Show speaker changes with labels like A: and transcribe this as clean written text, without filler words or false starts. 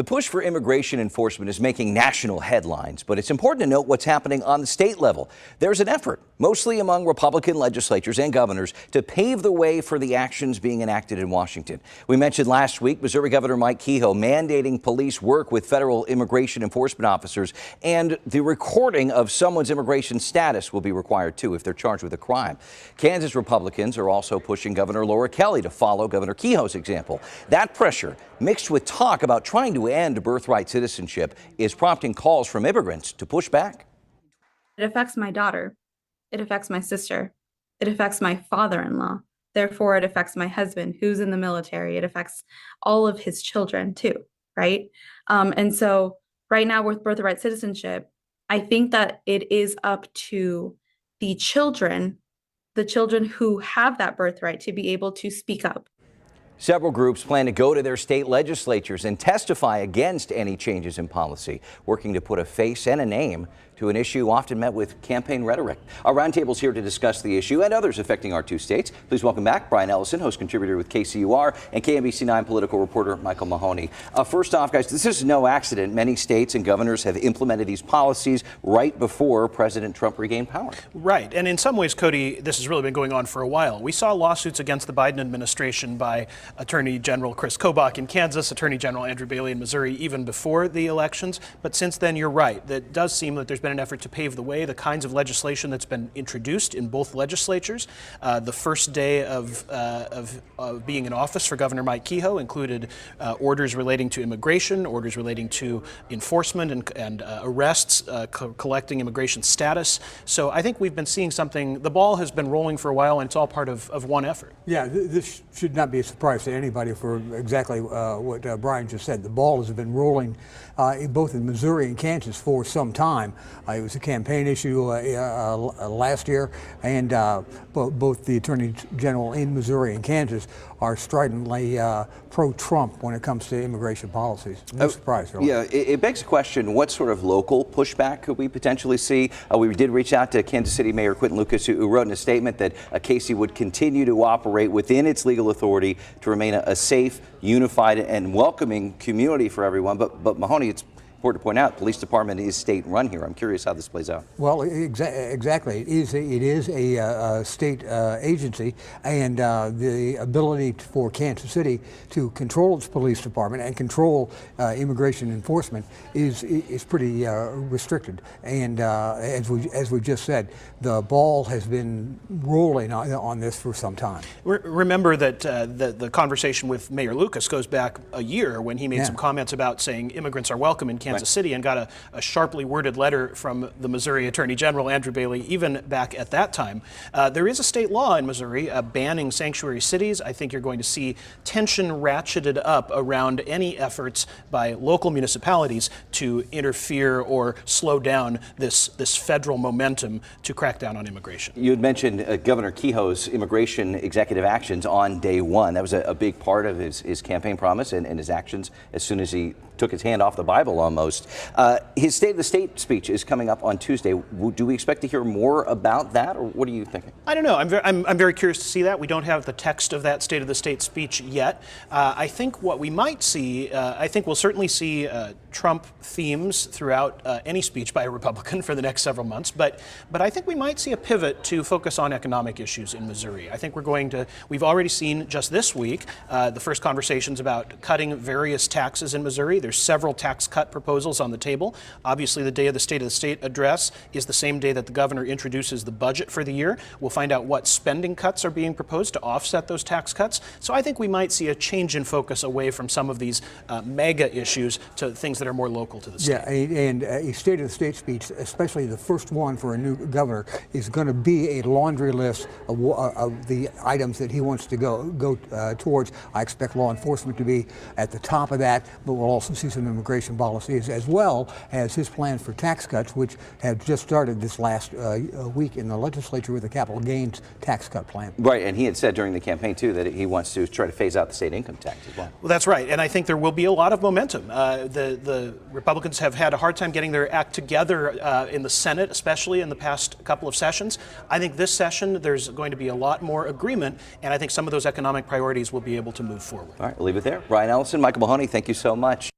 A: The push for immigration enforcement is making national headlines, but it's important to note what's happening on the state level. There's an effort, mostly among Republican legislatures and governors, to pave the way for the actions being enacted in Washington. We mentioned last week Missouri Governor Mike Kehoe mandating police work with federal immigration enforcement officers, and the recording of someone's immigration status will be required too if they're charged with a crime. Kansas Republicans are also pushing Governor Laura Kelly to follow Governor Kehoe's example. That pressure, mixed with talk about trying to end birthright citizenship, is prompting calls from immigrants to push back.
B: It affects my daughter. It affects my sister. It affects my father-in-law. Therefore, it affects my husband who's in the military. It affects all of his children too, right? And so right now with birthright citizenship, I think that it is up to the children who have that birthright to be able to speak up.
A: Several groups plan to go to their state legislatures and testify against any changes in policy, working to put a face and a name to an issue often met with campaign rhetoric. Our roundtable is here to discuss the issue and others affecting our two states. Please welcome back Brian Ellison, host contributor with KCUR, and KMBC9 political reporter Michael Mahoney. First off, guys, this is no accident. Many states and governors have implemented these policies right before President Trump regained power.
C: Right. And in some ways, Cody, this has really been going on for a while. We saw lawsuits against the Biden administration by Attorney General Chris Kobach in Kansas, Attorney General Andrew Bailey in Missouri, even before the elections. But since then, you're right. It does seem that there's been an effort to pave the way, the kinds of legislation that's been introduced in both legislatures. The first day of being in office for Governor Mike Kehoe included orders relating to immigration, orders relating to enforcement and arrests, collecting immigration status. So I think we've been seeing something. The ball has been rolling for a while, and it's all part of one effort.
D: Yeah, this should not be a surprise to anybody for exactly what Brian just said. The ball has been rolling both in Missouri and Kansas for some time. It was a campaign issue last year, and both the Attorney General in Missouri and Kansas are stridently pro-Trump when it comes to immigration policies. No surprise, really.
A: Yeah, it begs the question, what sort of local pushback could we potentially see? We did reach out to Kansas City Mayor Quinton Lucas, who wrote in a statement that KC would continue to operate within its legal authority to remain a safe, unified, and welcoming community for everyone. But Mahoney, it's important to point out, police department is state-run here. I'm curious how this plays out.
D: Well, exactly. It is a state agency, and the ability for Kansas City to control its police department and control immigration enforcement is pretty restricted. And as we just said, the ball has been rolling on this for some time.
C: Remember that the conversation with Mayor Lucas goes back a year when he made some comments about saying immigrants are welcome in Kansas City, and got a sharply worded letter from the Missouri Attorney General Andrew Bailey even back at that time. There is a state law in Missouri banning sanctuary cities. I think you're going to see tension ratcheted up around any efforts by local municipalities to interfere or slow down this federal momentum to crack down on immigration.
A: You had mentioned Governor Kehoe's immigration executive actions on day one. That was a big part of his campaign promise and his actions as soon as he took his hand off the Bible almost. His State of the State speech is coming up on Tuesday. Do we expect to hear more about that, or what are you thinking?
C: I don't know. I'm very curious to see that. We don't have the text of that State of the State speech yet. I think what we might see, I think we'll certainly see Trump themes throughout any speech by a Republican for the next several months, but I think we might see a pivot to focus on economic issues in Missouri. I think we've already seen just this week the first conversations about cutting various taxes in Missouri. There's several tax cut proposals on the table. Obviously, the day of the State of the State address is the same day that the governor introduces the budget for the year. We'll find out what spending cuts are being proposed to offset those tax cuts. So I think we might see a change in focus away from some of these mega issues to things that are more local to the state.
D: Yeah, and a State of the State speech, especially the first one for a new governor, is going to be a laundry list of the items that he wants to go towards. I expect law enforcement to be at the top of that, but we'll also see some immigration policies, as well as his plans for tax cuts, which have just started this last week in the legislature with the capital gains tax cut plan.
A: Right, and he had said during the campaign, too, that he wants to try to phase out the state income tax as well.
C: Well, that's right, and I think there will be a lot of momentum. The Republicans have had a hard time getting their act together in the Senate, especially in the past couple of sessions. I think this session, there's going to be a lot more agreement, and I think some of those economic priorities will be able to move forward.
A: All right, we'll leave it there. Brian Ellison, Michael Mahoney, thank you so much.